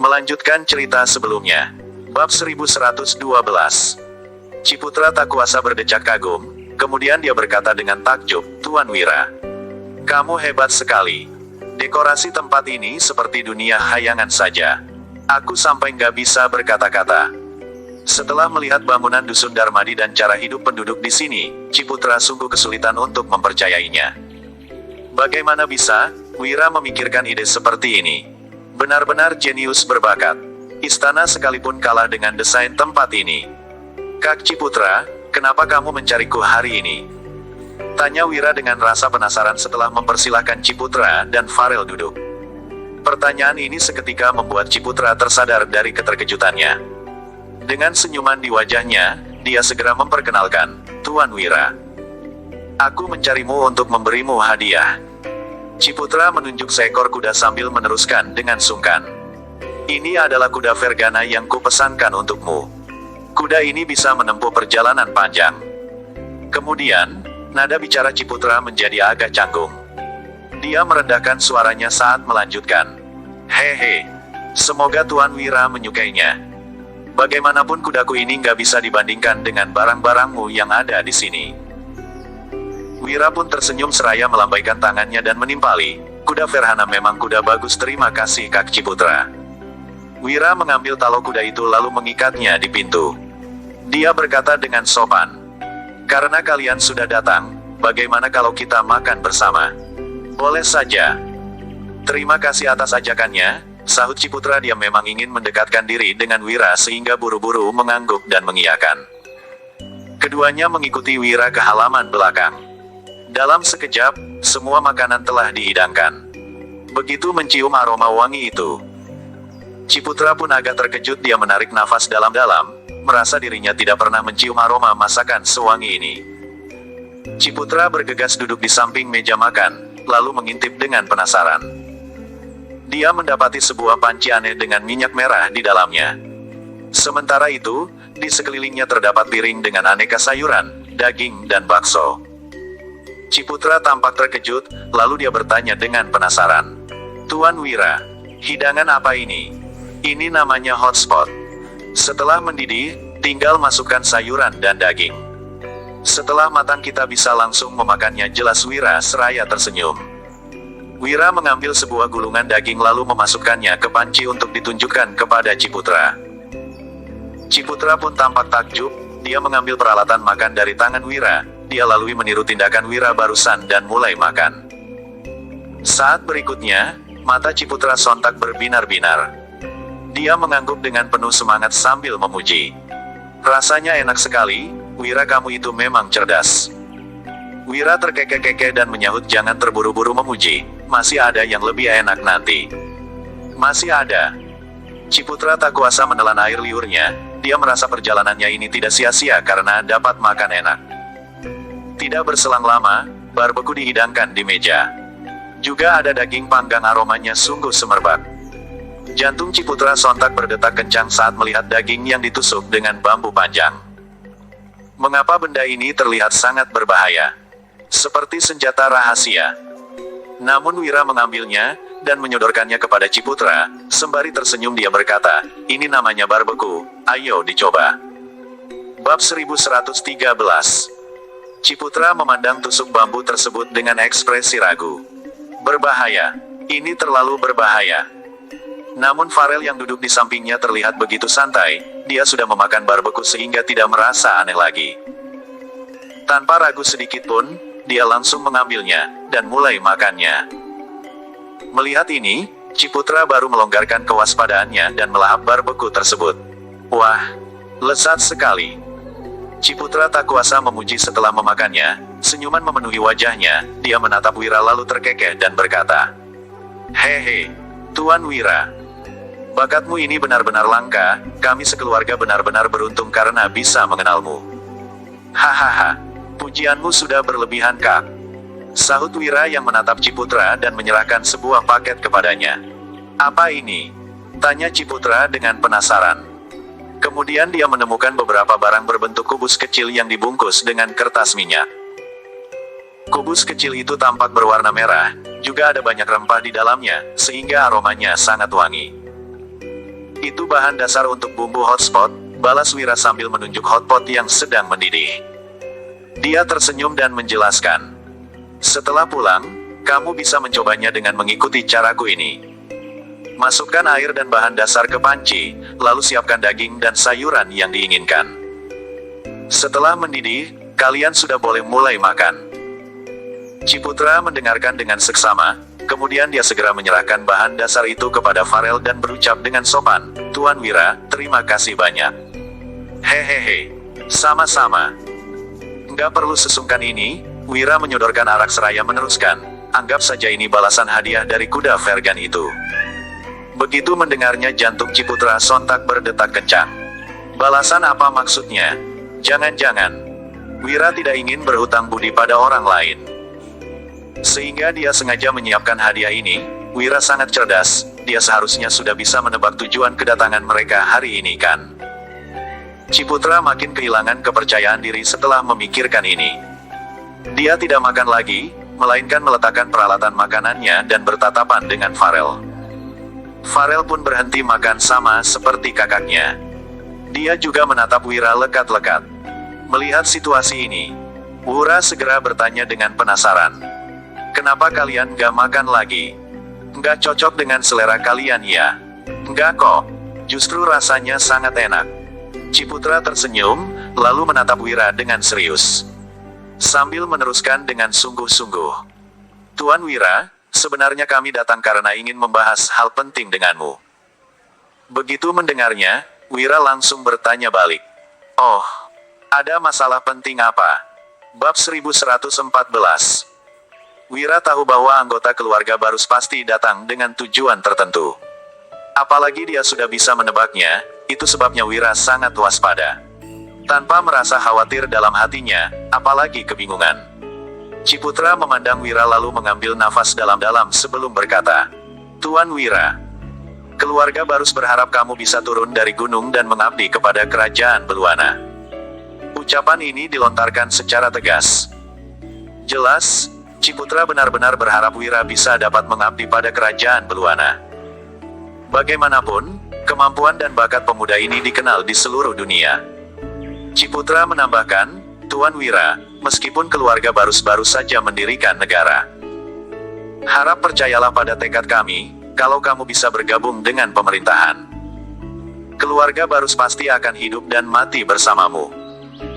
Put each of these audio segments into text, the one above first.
Melanjutkan cerita sebelumnya. Bab 1112. Ciputra tak kuasa berdecak kagum, kemudian dia berkata dengan takjub, "Tuan Wira, kamu hebat sekali. Dekorasi tempat ini seperti dunia hayangan saja. Aku sampai nggak bisa berkata-kata." Setelah melihat bangunan Dusun Darmadi dan cara hidup penduduk di sini, Ciputra sungguh kesulitan untuk mempercayainya. Bagaimana bisa Wira memikirkan ide seperti ini? Benar-benar jenius berbakat. Istana sekalipun kalah dengan desain tempat ini. "Kak Ciputra, kenapa kamu mencariku hari ini?" tanya Wira dengan rasa penasaran setelah mempersilahkan Ciputra dan Farel duduk. Pertanyaan ini seketika membuat Ciputra tersadar dari keterkejutannya. Dengan senyuman di wajahnya, dia segera memperkenalkan, "Tuan Wira, aku mencarimu untuk memberimu hadiah." Ciputra menunjuk seekor kuda sambil meneruskan dengan sungkan, "Ini adalah kuda Vergana yang kupesankan untukmu. Kuda ini bisa menempuh perjalanan panjang." Kemudian, nada bicara Ciputra menjadi agak canggung. Dia merendahkan suaranya saat melanjutkan, "Hehe, semoga Tuan Wira menyukainya. Bagaimanapun kudaku ini nggak bisa dibandingkan dengan barang-barangmu yang ada di sini." Wira pun tersenyum seraya melambaikan tangannya dan menimpali, "Kuda Verhana memang kuda bagus, terima kasih Kak Ciputra." Wira mengambil talo kuda itu lalu mengikatnya di pintu. Dia berkata dengan sopan, "Karena kalian sudah datang, bagaimana kalau kita makan bersama?" "Boleh saja." "Terima kasih atas ajakannya," sahut Ciputra. Dia memang ingin mendekatkan diri dengan Wira sehingga buru-buru mengangguk dan mengiyakan. Keduanya mengikuti Wira ke halaman belakang. Dalam sekejap, semua makanan telah dihidangkan. Begitu mencium aroma wangi itu, Ciputra pun agak terkejut. Dia menarik nafas dalam-dalam, merasa dirinya tidak pernah mencium aroma masakan sewangi ini. Ciputra bergegas duduk di samping meja makan, lalu mengintip dengan penasaran. Dia mendapati sebuah panci aneh dengan minyak merah di dalamnya. Sementara itu, di sekelilingnya terdapat piring dengan aneka sayuran, daging, dan bakso. Ciputra tampak terkejut, lalu dia bertanya dengan penasaran, "Tuan Wira, hidangan apa ini?" "Ini namanya hotspot. Setelah mendidih, tinggal masukkan sayuran dan daging. Setelah matang kita bisa langsung memakannya," jelas Wira seraya tersenyum. Wira mengambil sebuah gulungan daging lalu memasukkannya ke panci untuk ditunjukkan kepada Ciputra. Ciputra pun tampak takjub. Dia mengambil peralatan makan dari tangan Wira. Dia lalui meniru tindakan Wira barusan dan mulai makan. Saat berikutnya, mata Ciputra sontak berbinar-binar. Dia mengangguk dengan penuh semangat sambil memuji, "Rasanya enak sekali, Wira, kamu itu memang cerdas." Wira terkekeh-kekeh dan menyahut, "Jangan terburu-buru memuji, masih ada yang lebih enak nanti." "Masih ada." Ciputra tak kuasa menelan air liurnya. Dia merasa perjalanannya ini tidak sia-sia karena dapat makan enak. Tidak berselang lama, barbeku dihidangkan di meja. Juga ada daging panggang, aromanya sungguh semerbak. Jantung Ciputra sontak berdetak kencang saat melihat daging yang ditusuk dengan bambu panjang. Mengapa benda ini terlihat sangat berbahaya? Seperti senjata rahasia. Namun Wira mengambilnya, dan menyodorkannya kepada Ciputra. Sembari tersenyum dia berkata, "Ini namanya barbeku, ayo dicoba." Bab 1113. Ciputra memandang tusuk bambu tersebut dengan ekspresi ragu. "Berbahaya. Ini terlalu berbahaya." Namun Farel yang duduk di sampingnya terlihat begitu santai. Dia sudah memakan barbeku sehingga tidak merasa aneh lagi. Tanpa ragu sedikit pun, dia langsung mengambilnya, dan mulai makannya. Melihat ini, Ciputra baru melonggarkan kewaspadaannya dan melahap barbeku tersebut. "Wah, lezat sekali." Ciputra tak kuasa memuji setelah memakannya. Senyuman memenuhi wajahnya. Dia menatap Wira lalu terkekeh dan berkata, "Hehe, Tuan Wira, bakatmu ini benar-benar langka. Kami sekeluarga benar-benar beruntung karena bisa mengenalmu." "Hahaha, pujianmu sudah berlebihan, Kak," sahut Wira yang menatap Ciputra dan menyerahkan sebuah paket kepadanya. "Apa ini?" tanya Ciputra dengan penasaran. Kemudian dia menemukan beberapa barang berbentuk kubus kecil yang dibungkus dengan kertas minyak. Kubus kecil itu tampak berwarna merah, juga ada banyak rempah di dalamnya, sehingga aromanya sangat wangi. Itu bahan dasar untuk bumbu hotspot, balas Wira sambil menunjuk hotpot yang sedang mendidih. Dia tersenyum dan menjelaskan. Setelah pulang, kamu bisa mencobanya dengan mengikuti caraku ini. Masukkan air dan bahan dasar ke panci, lalu siapkan daging dan sayuran yang diinginkan. Setelah mendidih, kalian sudah boleh mulai makan. Ciputra mendengarkan dengan seksama, kemudian dia segera menyerahkan bahan dasar itu kepada Farel dan berucap dengan sopan, "Tuan Wira, terima kasih banyak." "Hehehe, sama-sama. Nggak perlu sesungkan ini." Wira menyodorkan arak seraya meneruskan, "Anggap saja ini balasan hadiah dari kuda Vergan itu." Begitu mendengarnya jantung Ciputra sontak berdetak kencang. Balasan apa maksudnya? Jangan-jangan Wira tidak ingin berhutang budi pada orang lain, sehingga dia sengaja menyiapkan hadiah ini. Wira sangat cerdas, dia seharusnya sudah bisa menebak tujuan kedatangan mereka hari ini kan? Ciputra makin kehilangan kepercayaan diri setelah memikirkan ini. Dia tidak makan lagi, melainkan meletakkan peralatan makanannya dan bertatapan dengan Farel. Farel pun berhenti makan sama seperti kakaknya. Dia juga menatap Wira lekat-lekat. Melihat situasi ini, Wira segera bertanya dengan penasaran. "Kenapa kalian gak makan lagi? Nggak cocok dengan selera kalian ya?" "Nggak kok, justru rasanya sangat enak." Ciputra tersenyum, lalu menatap Wira dengan serius, sambil meneruskan dengan sungguh-sungguh, "Tuan Wira, sebenarnya kami datang karena ingin membahas hal penting denganmu." Begitu mendengarnya, Wira langsung bertanya balik, "Oh, ada masalah penting apa?" Bab 1114. Wira tahu bahwa anggota keluarga Barus pasti datang dengan tujuan tertentu. Apalagi dia sudah bisa menebaknya, itu sebabnya Wira sangat waspada. Tanpa merasa khawatir dalam hatinya, apalagi kebingungan, Ciputra memandang Wira lalu mengambil nafas dalam-dalam sebelum berkata, "Tuan Wira, keluarga Barus berharap kamu bisa turun dari gunung dan mengabdi kepada kerajaan Beluana." Ucapan ini dilontarkan secara tegas. Jelas, Ciputra benar-benar berharap Wira bisa dapat mengabdi pada kerajaan Beluana. Bagaimanapun, kemampuan dan bakat pemuda ini dikenal di seluruh dunia. Ciputra menambahkan, "Tuan Wira, meskipun keluarga Barus baru saja mendirikan negara, harap percayalah pada tekad kami, kalau kamu bisa bergabung dengan pemerintahan. Keluarga Barus pasti akan hidup dan mati bersamamu,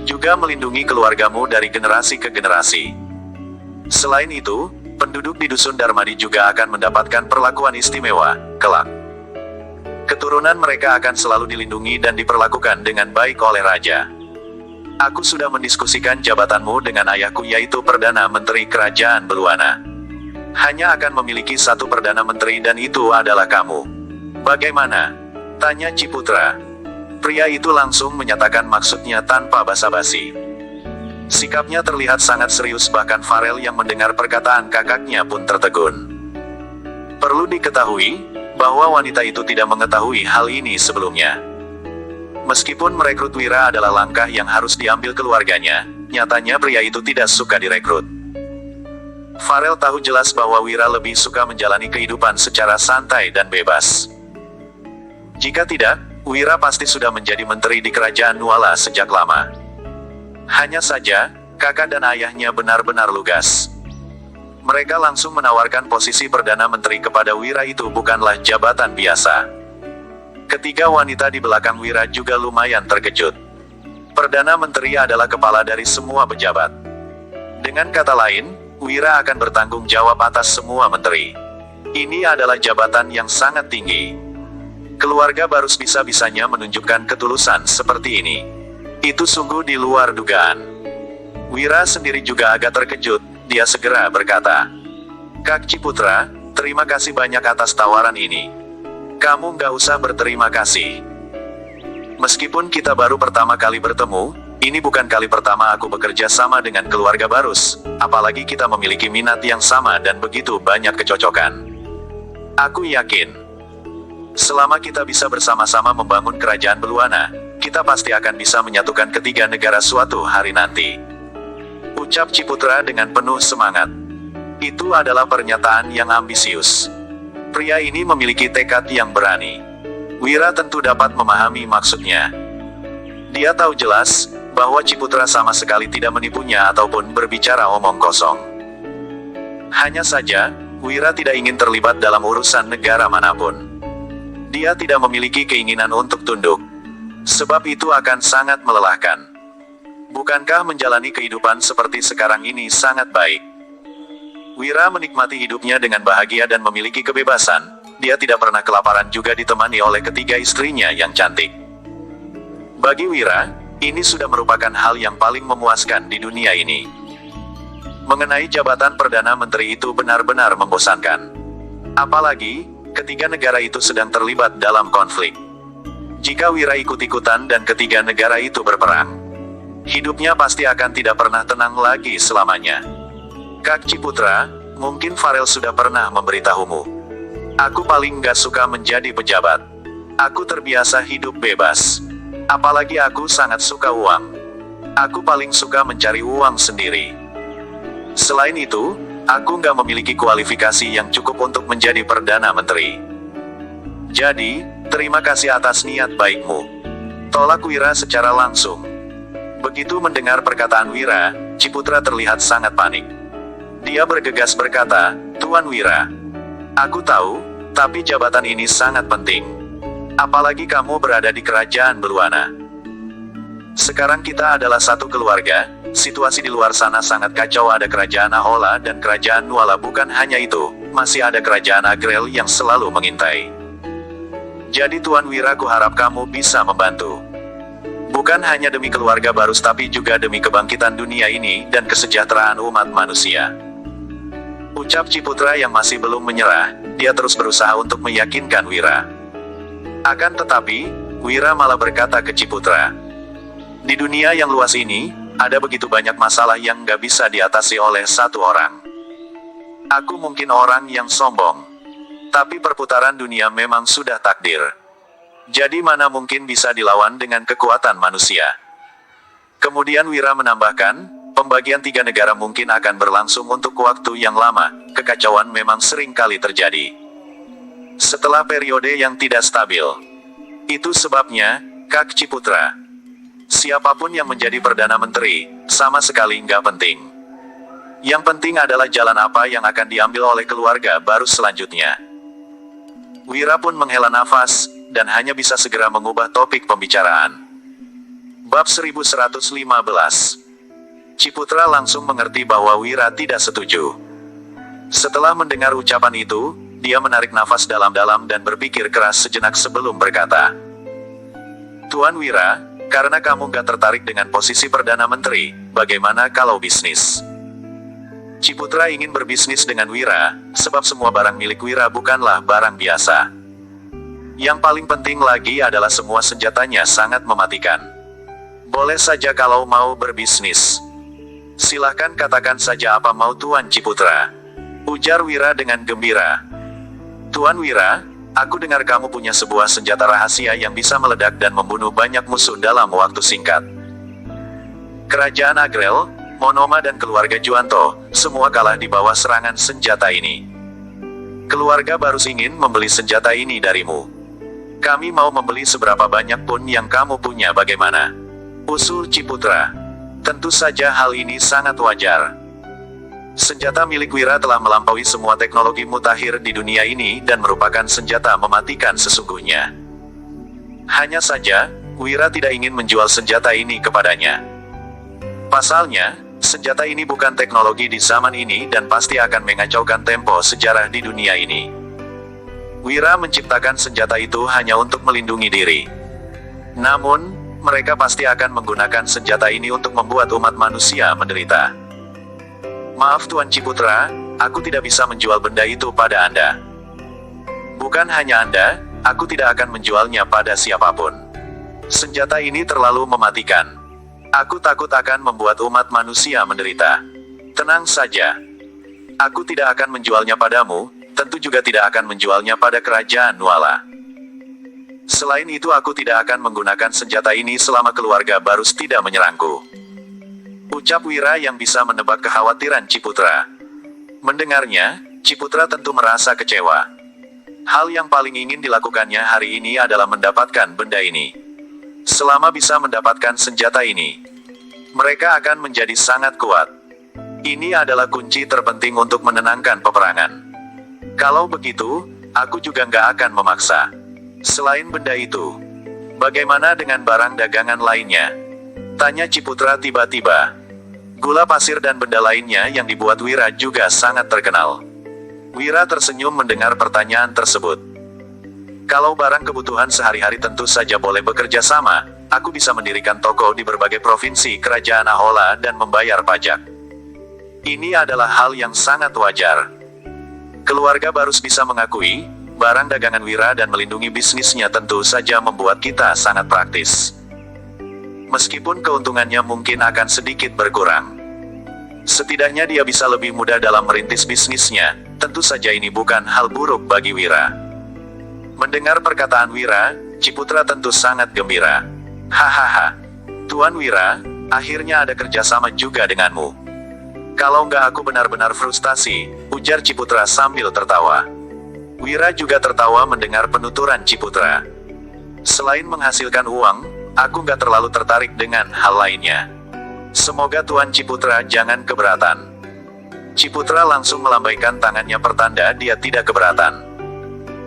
juga melindungi keluargamu dari generasi ke generasi. Selain itu, penduduk di Dusun Darmadi juga akan mendapatkan perlakuan istimewa, kelak. Keturunan mereka akan selalu dilindungi dan diperlakukan dengan baik oleh Raja. Aku sudah mendiskusikan jabatanmu dengan ayahku yaitu Perdana Menteri Kerajaan Beluana. Hanya akan memiliki satu Perdana Menteri dan itu adalah kamu. Bagaimana?" tanya Ciputra. Pria itu langsung menyatakan maksudnya tanpa basa-basi. Sikapnya terlihat sangat serius, bahkan Farel yang mendengar perkataan kakaknya pun tertegun. Perlu diketahui, bahwa wanita itu tidak mengetahui hal ini sebelumnya. Meskipun merekrut Wira adalah langkah yang harus diambil keluarganya, nyatanya pria itu tidak suka direkrut. Farel tahu jelas bahwa Wira lebih suka menjalani kehidupan secara santai dan bebas. Jika tidak, Wira pasti sudah menjadi menteri di kerajaan Nuala sejak lama. Hanya saja, kakak dan ayahnya benar-benar lugas. Mereka langsung menawarkan posisi Perdana Menteri kepada Wira. Itu bukanlah jabatan biasa. Ketiga wanita di belakang Wira juga lumayan terkejut. Perdana Menteri adalah kepala dari semua pejabat. Dengan kata lain, Wira akan bertanggung jawab atas semua menteri. Ini adalah jabatan yang sangat tinggi. Keluarga Barus bisa-bisanya menunjukkan ketulusan seperti ini. Itu sungguh di luar dugaan. Wira sendiri juga agak terkejut, dia segera berkata, "Kak Ciputra, terima kasih banyak atas tawaran ini. Kamu nggak usah berterima kasih. Meskipun kita baru pertama kali bertemu, ini bukan kali pertama aku bekerja sama dengan keluarga Barus, apalagi kita memiliki minat yang sama dan begitu banyak kecocokan. Aku yakin, selama kita bisa bersama-sama membangun kerajaan Beluana, kita pasti akan bisa menyatukan ketiga negara suatu hari nanti." Ucap Ciputra dengan penuh semangat. Itu adalah pernyataan yang ambisius. Pria ini memiliki tekad yang berani. Wira tentu dapat memahami maksudnya. Dia tahu jelas bahwa Ciputra sama sekali tidak menipunya ataupun berbicara omong kosong. Hanya saja, Wira tidak ingin terlibat dalam urusan negara manapun. Dia tidak memiliki keinginan untuk tunduk. Sebab itu akan sangat melelahkan. Bukankah menjalani kehidupan seperti sekarang ini sangat baik? Wira menikmati hidupnya dengan bahagia dan memiliki kebebasan. Dia tidak pernah kelaparan, juga ditemani oleh ketiga istrinya yang cantik. Bagi Wira, ini sudah merupakan hal yang paling memuaskan di dunia ini. Mengenai jabatan Perdana Menteri itu benar-benar membosankan. Apalagi, ketiga negara itu sedang terlibat dalam konflik. Jika Wira ikut-ikutan dan ketiga negara itu berperang, hidupnya pasti akan tidak pernah tenang lagi selamanya. Kak Ciputra, mungkin Farel sudah pernah memberitahumu. Aku paling gak suka menjadi pejabat. Aku terbiasa hidup bebas. Apalagi aku sangat suka uang. Aku paling suka mencari uang sendiri. Selain itu, aku nggak memiliki kualifikasi yang cukup untuk menjadi Perdana Menteri. Jadi, terima kasih atas niat baikmu. Tolak Wira secara langsung. Begitu mendengar perkataan Wira, Ciputra terlihat sangat panik. Dia bergegas berkata, "Tuan Wira, aku tahu, tapi jabatan ini sangat penting. Apalagi kamu berada di kerajaan Beluana. Sekarang kita adalah satu keluarga, situasi di luar sana sangat kacau, ada kerajaan Ahola dan kerajaan Nuala, bukan hanya itu, masih ada kerajaan Agrel yang selalu mengintai. Jadi Tuan Wira, kuharap kamu bisa membantu. Bukan hanya demi keluarga Barus tapi juga demi kebangkitan dunia ini dan kesejahteraan umat manusia." Ucap Ciputra yang masih belum menyerah, dia terus berusaha untuk meyakinkan Wira. Akan tetapi, Wira malah berkata ke Ciputra, "Di dunia yang luas ini, ada begitu banyak masalah yang nggak bisa diatasi oleh satu orang. Aku mungkin orang yang sombong. Tapi perputaran dunia memang sudah takdir. Jadi mana mungkin bisa dilawan dengan kekuatan manusia." Kemudian Wira menambahkan, "Pembagian tiga negara mungkin akan berlangsung untuk waktu yang lama, kekacauan memang sering kali terjadi. Setelah periode yang tidak stabil. Itu sebabnya, Kak Ciputra, siapapun yang menjadi Perdana Menteri, sama sekali nggak penting. Yang penting adalah jalan apa yang akan diambil oleh keluarga baru selanjutnya." Wira pun menghela nafas, dan hanya bisa segera mengubah topik pembicaraan. Bab 1115. Ciputra langsung mengerti bahwa Wira tidak setuju. Setelah mendengar ucapan itu, dia menarik nafas dalam-dalam dan berpikir keras sejenak sebelum berkata, "Tuan Wira, karena kamu gak tertarik dengan posisi Perdana Menteri, bagaimana kalau bisnis?" Ciputra ingin berbisnis dengan Wira, sebab semua barang milik Wira bukanlah barang biasa. Yang paling penting lagi adalah semua senjatanya sangat mematikan. Boleh saja kalau mau berbisnis. Silahkan katakan saja apa mau Tuan Ciputra, ujar Wira dengan gembira. "Tuan Wira, aku dengar kamu punya sebuah senjata rahasia yang bisa meledak dan membunuh banyak musuh dalam waktu singkat. Kerajaan Agrel, Monoma dan keluarga Juanto, semua kalah di bawah serangan senjata ini. Keluarga Barus ingin membeli senjata ini darimu. Kami mau membeli seberapa banyak pun yang kamu punya, bagaimana?" usul Ciputra. Tentu saja hal ini sangat wajar. Senjata milik Wira telah melampaui semua teknologi mutakhir di dunia ini dan merupakan senjata mematikan sesungguhnya. Hanya saja, Wira tidak ingin menjual senjata ini kepadanya. Pasalnya, senjata ini bukan teknologi di zaman ini dan pasti akan mengacaukan tempo sejarah di dunia ini. Wira menciptakan senjata itu hanya untuk melindungi diri. Namun, mereka pasti akan menggunakan senjata ini untuk membuat umat manusia menderita. "Maaf Tuan Ciputra, aku tidak bisa menjual benda itu pada Anda." "Bukan hanya Anda, aku tidak akan menjualnya pada siapapun. Senjata ini terlalu mematikan. Aku takut akan membuat umat manusia menderita. Tenang saja. Aku tidak akan menjualnya padamu, tentu juga tidak akan menjualnya pada kerajaan Nuala. Selain itu aku tidak akan menggunakan senjata ini selama keluarga Barus tidak menyerangku." Ucap Wira yang bisa menebak kekhawatiran Ciputra. Mendengarnya, Ciputra tentu merasa kecewa. Hal yang paling ingin dilakukannya hari ini adalah mendapatkan benda ini. Selama bisa mendapatkan senjata ini, mereka akan menjadi sangat kuat. Ini adalah kunci terpenting untuk menenangkan peperangan. Kalau begitu, aku juga nggak akan memaksa. Selain benda itu, bagaimana dengan barang dagangan lainnya? Tanya Ciputra tiba-tiba. Gula pasir dan benda lainnya yang dibuat Wira juga sangat terkenal. Wira tersenyum mendengar pertanyaan tersebut. Kalau barang kebutuhan sehari-hari tentu saja boleh bekerja sama, aku bisa mendirikan toko di berbagai provinsi kerajaan Ahola dan membayar pajak. Ini adalah hal yang sangat wajar. Keluarga Barus bisa mengakui, barang dagangan Wira dan melindungi bisnisnya tentu saja membuat kita sangat praktis. Meskipun keuntungannya mungkin akan sedikit berkurang, setidaknya dia bisa lebih mudah dalam merintis bisnisnya. Tentu saja ini bukan hal buruk bagi Wira. Mendengar perkataan Wira, Ciputra tentu sangat gembira. Hahaha. Tuan Wira, akhirnya ada kerjasama juga denganmu. Kalau nggak aku benar-benar frustasi, ujar Ciputra sambil tertawa. Wira juga tertawa mendengar penuturan Ciputra. Selain menghasilkan uang, aku nggak terlalu tertarik dengan hal lainnya. Semoga Tuan Ciputra jangan keberatan. Ciputra langsung melambaikan tangannya pertanda dia tidak keberatan.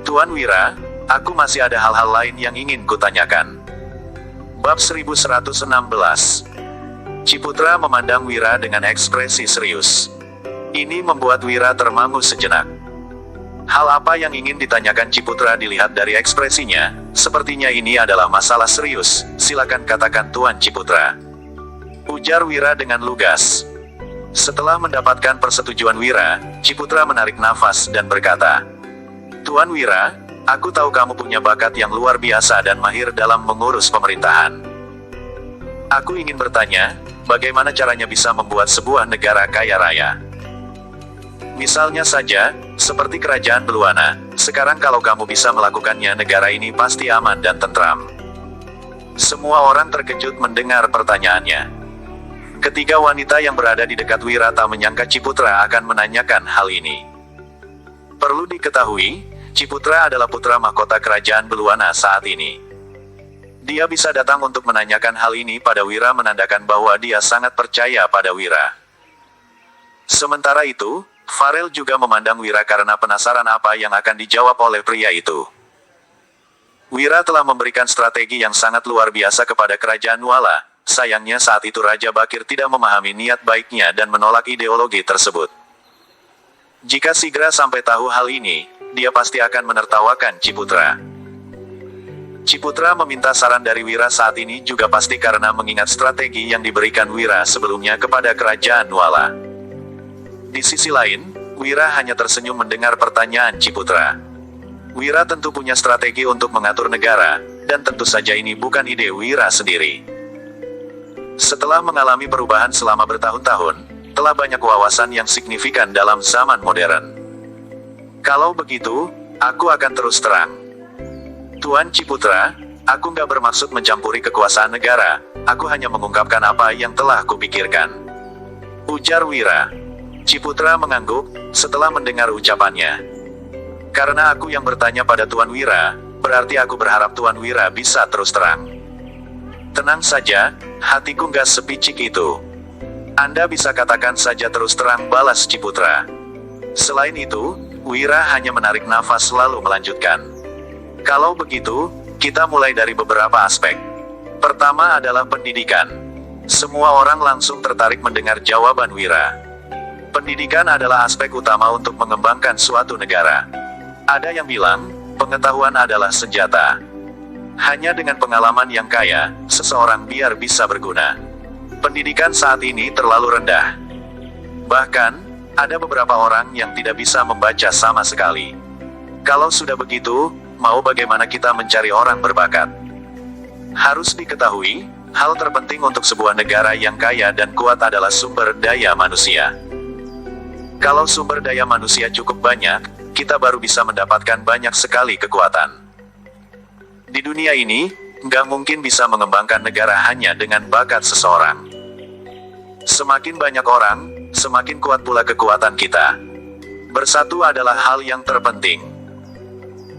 Tuan Wira, aku masih ada hal-hal lain yang ingin kutanyakan. Bab 1116. Ciputra memandang Wira dengan ekspresi serius. Ini membuat Wira termangu sejenak. Hal apa yang ingin ditanyakan Ciputra dilihat dari ekspresinya, sepertinya ini adalah masalah serius, silakan katakan Tuan Ciputra. Ujar Wira dengan lugas. Setelah mendapatkan persetujuan Wira, Ciputra menarik nafas dan berkata, Tuan Wira, aku tahu kamu punya bakat yang luar biasa dan mahir dalam mengurus pemerintahan. Aku ingin bertanya, bagaimana caranya bisa membuat sebuah negara kaya raya? Misalnya saja, seperti kerajaan Beluana, sekarang kalau kamu bisa melakukannya negara ini pasti aman dan tentram. Semua orang terkejut mendengar pertanyaannya. Ketiga wanita yang berada di dekat Wira tak menyangka Ciputra akan menanyakan hal ini. Perlu diketahui, Ciputra adalah putra mahkota kerajaan Beluana saat ini. Dia bisa datang untuk menanyakan hal ini pada Wira menandakan bahwa dia sangat percaya pada Wira. Sementara itu, Farel juga memandang Wira karena penasaran apa yang akan dijawab oleh pria itu. Wira telah memberikan strategi yang sangat luar biasa kepada kerajaan Nuala. Sayangnya saat itu Raja Bakir tidak memahami niat baiknya dan menolak ideologi tersebut. Jika Sigra sampai tahu hal ini, dia pasti akan menertawakan Ciputra. Ciputra meminta saran dari Wira saat ini juga pasti karena mengingat strategi yang diberikan Wira sebelumnya kepada kerajaan Nuala. Di sisi lain, Wira hanya tersenyum mendengar pertanyaan Ciputra. Wira tentu punya strategi untuk mengatur negara, dan tentu saja ini bukan ide Wira sendiri. Setelah mengalami perubahan selama bertahun-tahun, telah banyak wawasan yang signifikan dalam zaman modern. Kalau begitu, aku akan terus terang. Tuan Ciputra, aku nggak bermaksud mencampuri kekuasaan negara, aku hanya mengungkapkan apa yang telah kupikirkan. Ujar Wira. Ciputra mengangguk, setelah mendengar ucapannya. Karena aku yang bertanya pada Tuan Wira, berarti aku berharap Tuan Wira bisa terus terang. Tenang saja, hatiku nggak sepicik itu. Anda bisa katakan saja terus terang, balas Ciputra. Selain itu, Wira hanya menarik nafas lalu melanjutkan. Kalau begitu, kita mulai dari beberapa aspek. Pertama adalah pendidikan. Semua orang langsung tertarik mendengar jawaban Wira. Pendidikan adalah aspek utama untuk mengembangkan suatu negara. Ada yang bilang, pengetahuan adalah senjata. Hanya dengan pengalaman yang kaya, seseorang biar bisa berguna. Pendidikan saat ini terlalu rendah. Bahkan, ada beberapa orang yang tidak bisa membaca sama sekali. Kalau sudah begitu, mau bagaimana kita mencari orang berbakat? Harus diketahui, hal terpenting untuk sebuah negara yang kaya dan kuat adalah sumber daya manusia. Kalau sumber daya manusia cukup banyak, kita baru bisa mendapatkan banyak sekali kekuatan. Di dunia ini, nggak mungkin bisa mengembangkan negara hanya dengan bakat seseorang. Semakin banyak orang, semakin kuat pula kekuatan kita. Bersatu adalah hal yang terpenting.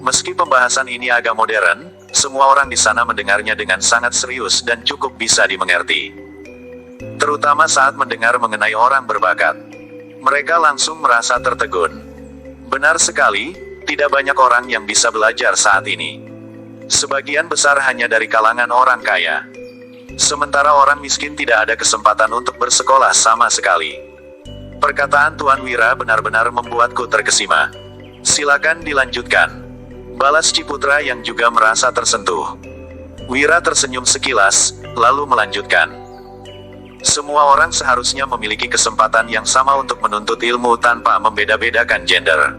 Meski pembahasan ini agak modern, semua orang di sana mendengarnya dengan sangat serius dan cukup bisa dimengerti. Terutama saat mendengar mengenai orang berbakat. Mereka langsung merasa tertegun. Benar sekali, tidak banyak orang yang bisa belajar saat ini. Sebagian besar hanya dari kalangan orang kaya. Sementara orang miskin tidak ada kesempatan untuk bersekolah sama sekali. Perkataan Tuan Wira benar-benar membuatku terkesima. Silakan dilanjutkan, balas Ciputra yang juga merasa tersentuh. Wira tersenyum sekilas, lalu melanjutkan. Semua orang seharusnya memiliki kesempatan yang sama untuk menuntut ilmu tanpa membeda-bedakan gender.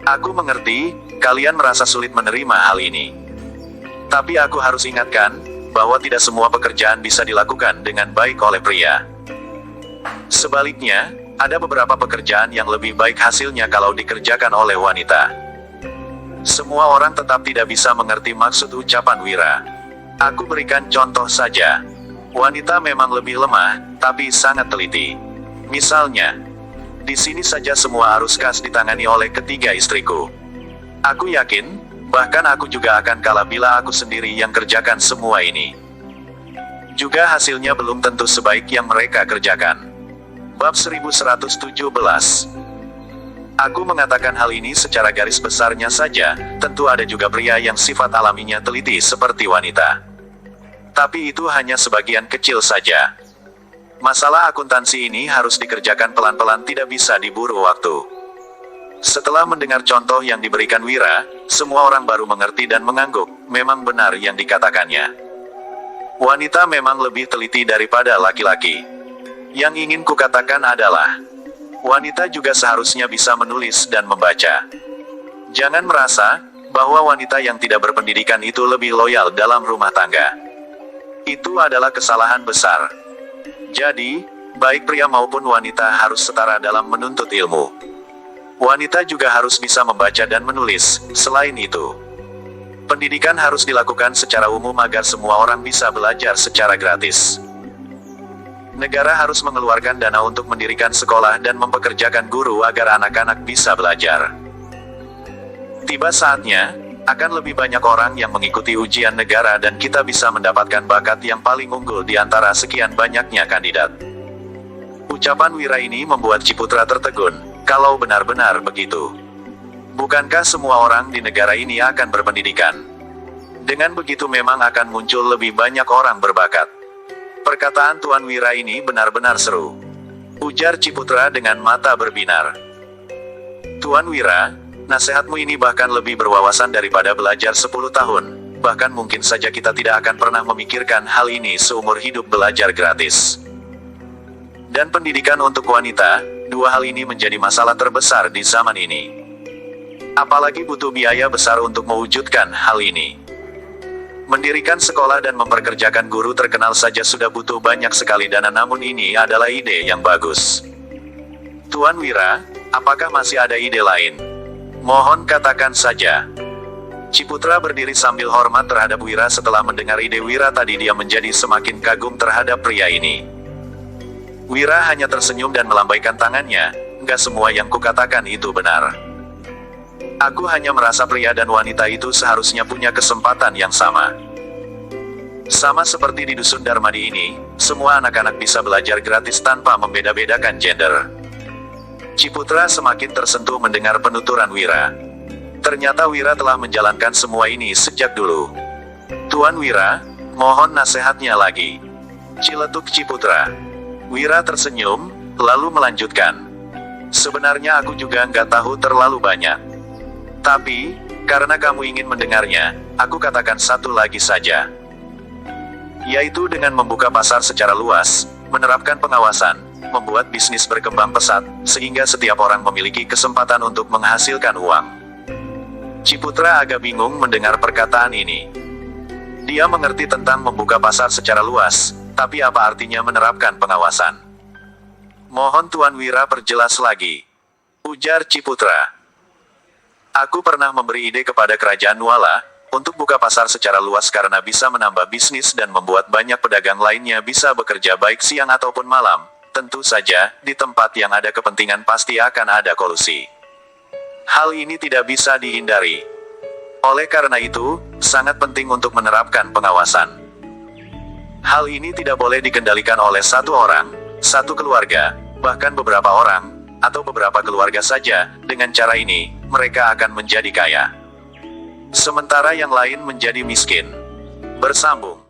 Aku mengerti, kalian merasa sulit menerima hal ini. Tapi aku harus ingatkan, bahwa tidak semua pekerjaan bisa dilakukan dengan baik oleh pria. Sebaliknya, ada beberapa pekerjaan yang lebih baik hasilnya kalau dikerjakan oleh wanita. Semua orang tetap tidak bisa mengerti maksud ucapan Wira. Aku berikan contoh saja. Wanita memang lebih lemah, tapi sangat teliti. Misalnya, di sini saja semua arus kas ditangani oleh ketiga istriku. Aku yakin, bahkan aku juga akan kalah bila aku sendiri yang kerjakan semua ini. Juga hasilnya belum tentu sebaik yang mereka kerjakan. Bab 1117. Aku mengatakan hal ini secara garis besarnya saja, tentu ada juga pria yang sifat alaminya teliti seperti wanita. Tapi itu hanya sebagian kecil saja. Masalah akuntansi ini harus dikerjakan pelan-pelan, tidak bisa diburu waktu. Setelah mendengar contoh yang diberikan Wira, semua orang baru mengerti dan mengangguk, memang benar yang dikatakannya. Wanita memang lebih teliti daripada laki-laki. Yang ingin kukatakan adalah, wanita juga seharusnya bisa menulis dan membaca. Jangan merasa, bahwa wanita yang tidak berpendidikan itu lebih loyal dalam rumah tangga. Itu adalah kesalahan besar. Jadi, baik pria maupun wanita harus setara dalam menuntut ilmu. Wanita juga harus bisa membaca dan menulis. Selain itu, pendidikan harus dilakukan secara umum agar semua orang bisa belajar secara gratis. Negara harus mengeluarkan dana untuk mendirikan sekolah dan mempekerjakan guru agar anak-anak bisa belajar. Tiba saatnya, akan lebih banyak orang yang mengikuti ujian negara dan kita bisa mendapatkan bakat yang paling unggul di antara sekian banyaknya kandidat. Ucapan Wira ini membuat Ciputra tertegun, kalau benar-benar begitu. Bukankah semua orang di negara ini akan berpendidikan? Dengan begitu memang akan muncul lebih banyak orang berbakat. Perkataan Tuan Wira ini benar-benar seru. Ujar Ciputra dengan mata berbinar. Tuan Wira, nasihatmu ini bahkan lebih berwawasan daripada belajar 10 tahun. Bahkan mungkin saja kita tidak akan pernah memikirkan hal ini seumur hidup belajar gratis. Dan pendidikan untuk wanita, dua hal ini menjadi masalah terbesar di zaman ini. Apalagi butuh biaya besar untuk mewujudkan hal ini. Mendirikan sekolah dan memperkerjakan guru terkenal saja sudah butuh banyak sekali dana, namun ini adalah ide yang bagus. Tuan Wira, apakah masih ada ide lain? Mohon katakan saja. Ciputra berdiri sambil hormat terhadap Wira. Setelah mendengar ide Wira tadi, dia menjadi semakin kagum terhadap pria ini. Wira hanya tersenyum dan melambaikan tangannya. Enggak semua yang kukatakan itu benar. Aku hanya merasa pria dan wanita itu seharusnya punya kesempatan yang sama. Sama seperti di Dusun Darmadi ini, semua anak-anak bisa belajar gratis tanpa membeda-bedakan gender. Ciputra semakin tersentuh mendengar penuturan Wira. Ternyata Wira telah menjalankan semua ini sejak dulu. Tuan Wira, mohon nasihatnya lagi. Ciletuk Ciputra. Wira tersenyum, lalu melanjutkan. Sebenarnya aku juga nggak tahu terlalu banyak. Tapi, karena kamu ingin mendengarnya, aku katakan satu lagi saja. Yaitu dengan membuka pasar secara luas, menerapkan pengawasan, membuat bisnis berkembang pesat, sehingga setiap orang memiliki kesempatan untuk menghasilkan uang. Ciputra agak bingung mendengar perkataan ini. Dia mengerti tentang membuka pasar secara luas, tapi apa artinya menerapkan pengawasan? Mohon Tuan Wira perjelas lagi. Ujar Ciputra. Aku pernah memberi ide kepada Kerajaan Nuala, untuk buka pasar secara luas karena bisa menambah bisnis dan membuat banyak pedagang lainnya bisa bekerja baik siang ataupun malam. Tentu saja, di tempat yang ada kepentingan pasti akan ada kolusi. Hal ini tidak bisa dihindari. Oleh karena itu, sangat penting untuk menerapkan pengawasan. Hal ini tidak boleh dikendalikan oleh satu orang, satu keluarga, bahkan beberapa orang, atau beberapa keluarga saja. Dengan cara ini, mereka akan menjadi kaya, sementara yang lain menjadi miskin. Bersambung.